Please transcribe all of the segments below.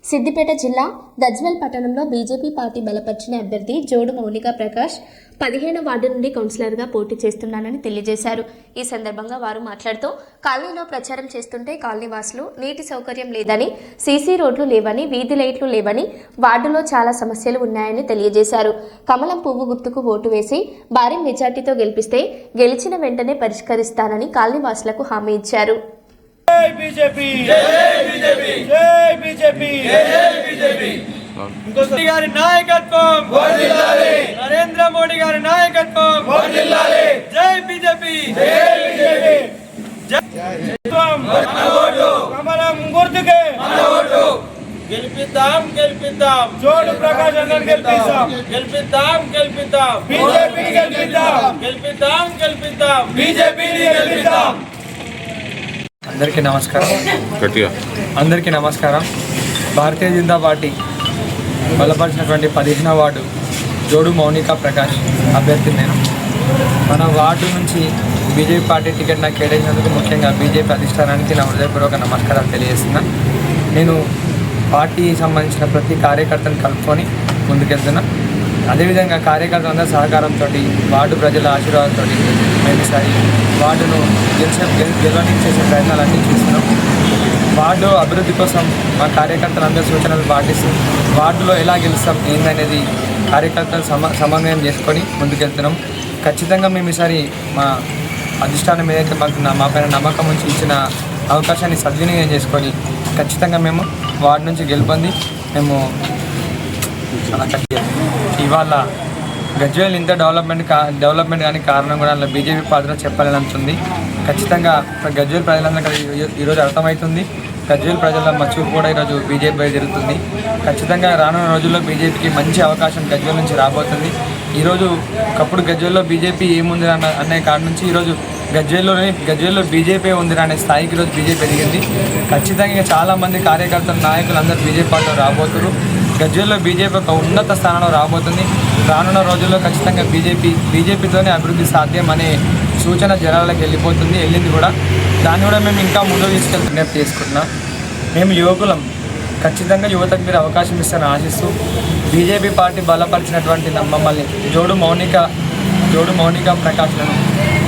సిద్దిపేట జిల్లా గజ్వేల్ పట్టణంలో BJP party బలపరిచిన అభ్యర్థి జోడు మౌనిక ప్రకాష్ 15వ వార్డు నుండి కౌన్సిలర్గా పోటీ చేస్తున్నానని తెలియజేశారు. ఈ సందర్భంగా వారు మాట్లాడుతూ కాలనీలో ప్రచారం చేస్తుంటే కాలనీ వాసులు నీటి సౌకర్యం లేదని, సీసీ రోడ్లు లేవని, వీధి లైట్లు లేవని, వార్డులో చాలా సమస్యలు ఉన్నాయని తెలియజేశారు. కమలం పువ్వు గుర్తుకు ఓటు వేసి భారీ మెజార్టీతో గెలిపిస్తే గెలిచిన వెంటనే పరిష్కరిస్తానని కాలనీ వాసులకు హామీ ఇచ్చారు. జై బీజేపీ జై బీజేపీ జై బీజేపీ జై బీజేపీ మోదీ గారి నాయకత్వం వర్ధిల్లాలి, నరేంద్ర మోడీ గారి నాయకత్వం వర్ధిల్లాలి. జై బీజేపీ జై బీజేపీ జై మన ఓటు కమలం గుర్తుకే మన ఓటు గెలిపిద్దాం గెలిపిద్దాం జోడు ప్రకాష్ అన్నని గెలిపిద్దాం గెలిపిద్దాం గెలిపిద్దాం బీజేపీని గెలిపిద్దాం గెలిపిద్దాం గెలిపిద్దాం బీజేపీని గెలిపిద్దాం. అందరికీ నమస్కారం. భారతీయ జనతా పార్టీ బలపరిచినటువంటి 15వ వార్డు జోడు మౌనిక ప్రకాష్ అభ్యర్థిని నేను. మన వార్డు నుంచి బీజేపీ పార్టీ టికెట్ నాకు కేటాయించినందుకు ముఖ్యంగా బీజేపీ అధిష్టానానికి నా హృదయపూర్వక నమస్కారాలు తెలియజేస్తున్నా. నేను పార్టీకి సంబంధించిన ప్రతి కార్యకర్తను కలుపుకొని ముందుకెళ్తున్నా. అదేవిధంగా కార్యకర్తలందరూ సహకారంతో, వార్డు ప్రజల ఆశీర్వాదంతో మేము ఈసారి వార్డును గెలవడానికి చేసే ప్రయత్నాలన్నీ చేస్తున్నాం. వార్డు అభివృద్ధి కోసం మా కార్యకర్తలందరూ సూచనలు పాటిస్తూ వార్డులో ఎలా గెలుస్తాం ఏందనేది కార్యకర్తలు సమన్వయం చేసుకొని ముందుకెళ్తున్నాం. ఖచ్చితంగా మేము ఈసారి మా అధిష్టానం ఏదైతే మా పైన నమ్మకం ఉంచి ఇచ్చిన అవకాశాన్ని సద్వినియోగం చేసుకొని ఖచ్చితంగా మేము వార్డు నుంచి గెలుపొంది మేము ఇవాళ గజ్వేల్ ఇంత డెవలప్మెంట్ కానీ కారణం కూడా అందులో బీజేపీ పాత్ర చెప్పాలనుంది. ఖచ్చితంగా గజ్వేల్ ప్రజలందరికీ ఈరోజు అర్థమవుతుంది. గజ్వేల్ ప్రజల మచ్చుకు కూడా ఈరోజు బీజేపీ జరుగుతుంది. ఖచ్చితంగా రానున్న రోజుల్లో బీజేపీకి మంచి అవకాశం గజ్వేల్ నుంచి రాబోతుంది. ఈరోజు ఒకప్పుడు గజ్వేల్లో బీజేపీ ఏముంది అనే కాడ నుంచి ఈరోజు గజ్వేల్లో బీజేపీ ఉంది అనే స్థాయికి ఈరోజు బీజేపీ ఎదిగింది. ఖచ్చితంగా చాలామంది కార్యకర్తలు, నాయకులు అందరూ బీజేపీ పార్టీలో రాబోతున్నారు. గజ్వేల్లో బీజేపీ ఒక ఉన్నత స్థానంలో రాబోతుంది. రానున్న రోజుల్లో ఖచ్చితంగా బీజేపీతోనే అభివృద్ధి సాధ్యం అనే సూచన జనాలకు వెళ్ళింది కూడా. దాన్ని కూడా మేము ఇంకా ముందుకు తీసుకెళ్ళి విజ్ఞప్తి చేసుకుంటున్నాం. మేము యువకులం, ఖచ్చితంగా యువతకు మీరు అవకాశం ఇస్తారని ఆశిస్తూ బీజేపీ పార్టీ బలపరిచినటువంటి మమ్మల్ని జోడు మౌనిక ప్రకాష్లను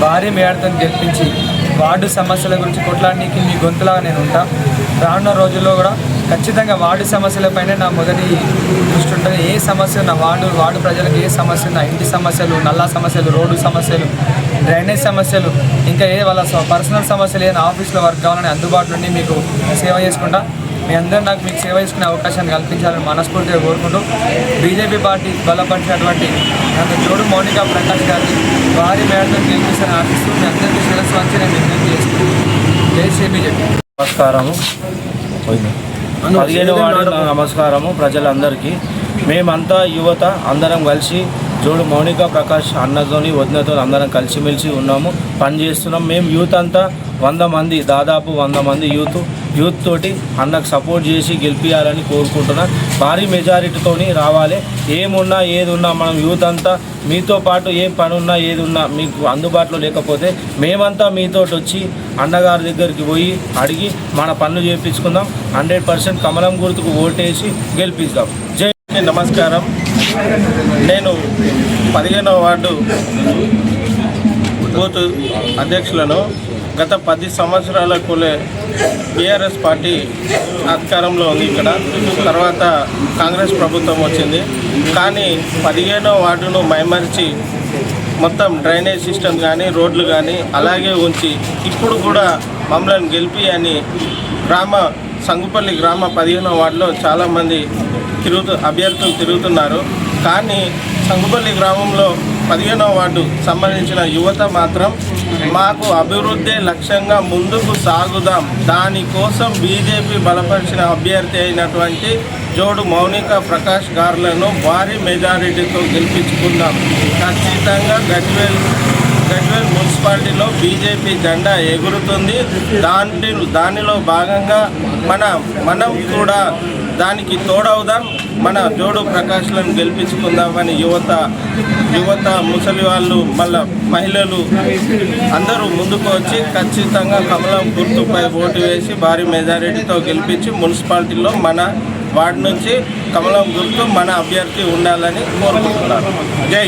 భారీ మేడతో గెలిపించి వార్డు సమస్యల గురించి కొట్లాడడానికి మీ గొంతులాగా నేను ఉంటా. రానున్న రోజుల్లో కూడా ఖచ్చితంగా వార్డు సమస్యలపైనే నా మొదటి దృష్టి ఉంటుంది. ఏ సమస్య నా వార్డు ప్రజలకు ఏ సమస్య ఉన్నా, ఇంటి సమస్యలు, నల్లా సమస్యలు, రోడ్డు సమస్యలు, డ్రైనేజ్ సమస్యలు, ఇంకా వాళ్ళ పర్సనల్ సమస్యలు ఏదైనా ఆఫీస్లో వర్క్ కావాలని అందుబాటులో నుండి మీకు సేవ చేసుకుంటా. మీ అందరూ నాకు మీకు సేవ చేసుకునే అవకాశాన్ని కల్పించాలని మనస్ఫూర్తిగా కోరుకుంటూ బీజేపీ పార్టీ బలపరిచినటువంటి జోడు మౌనిక ప్రకాష్ గారిని భారీ మేడతో గెలిపిస్తారని ఆశిస్తూ మీ అందరికీ శిరస్సు వంచి నేను విజ్ఞప్తి చేసుకుంటున్నాను. జై శ్రీ బీజేపీ. నమస్కారము. 15వ వార్డు నమస్కారము ప్రజలందరికీ. మేమంతా యువత అందరం కలిసి జోడు మౌనిక ప్రకాష్ అన్నతోని వదినతో అందరం కలిసిమెలిసి ఉన్నాము, పనిచేస్తున్నాం. మేము యూత్ అంతా 100 మంది, దాదాపు 100 మంది యూత్ తోటి అన్నకు సపోర్ట్ చేసి గెలిపించాలని కోరుకుంటున్నాం. భారీ మెజారిటీతోని రావాలి. ఏమున్నా ఏది ఉన్నా మనం యూత్ అంతా మీతో పాటు ఏ పని ఉన్నా ఏది ఉన్నా మీకు అందుబాటులో లేకపోతే మేమంతా మీతో వచ్చి అన్నగారి దగ్గరికి పోయి అడిగి మన పనులు చేయించుకుందాం. 100% కమలం గుర్తుకు ఓటేసి గెలిపిస్తాం. జై. నమస్కారం. నేను 15వ వార్డు బూత్ అధ్యక్షులను. గత 10 సంవత్సరాలకు బీఆర్ఎస్ పార్టీ అధికారంలో ఉంది ఇక్కడ. తర్వాత కాంగ్రెస్ ప్రభుత్వం వచ్చింది. కానీ 15వ వార్డును మైమరిచి మొత్తం డ్రైనేజ్ సిస్టమ్ కానీ, రోడ్లు కానీ అలాగే ఉంచి ఇప్పుడు కూడా మమ్మల్ని గెలిపి అని సంగుపల్లి గ్రామ 15వ వార్డులో చాలామంది అభ్యర్థులు తిరుగుతున్నారు. కానీ సంగుపల్లి గ్రామంలో 15వ వార్డు సంబంధించిన యువత మాత్రం మాకు అభివృద్ధి లక్ష్యంగా ముందుకు సాగుదాం, దానికోసం బీజేపీ బలపరిచిన అభ్యర్థి అయినటువంటి జోడు మౌనిక ప్రకాష్ గారులను భారీ మెజారిటీతో గెలిపించుకుందాం. ఖచ్చితంగా గజ్వేల్ మున్సిపాలిటీలో బీజేపీ జెండా ఎగురుతుంది. దానిలో భాగంగా మనం కూడా దానికి తోడవుదాం. మన జోడు ప్రకాష్లను గెలిపించుకుందామని యువత ముసలి వాళ్ళు, మళ్ళీ మహిళలు అందరూ ముందుకు వచ్చి ఖచ్చితంగా కమలం గుర్తుపై ఓటు వేసి భారీ మెజారిటీతో గెలిపించి మున్సిపాలిటీలో మన వార్డు నుంచి కమలం గుర్తు మన అభ్యర్థి ఉండాలని కోరుకుంటున్నాను. జై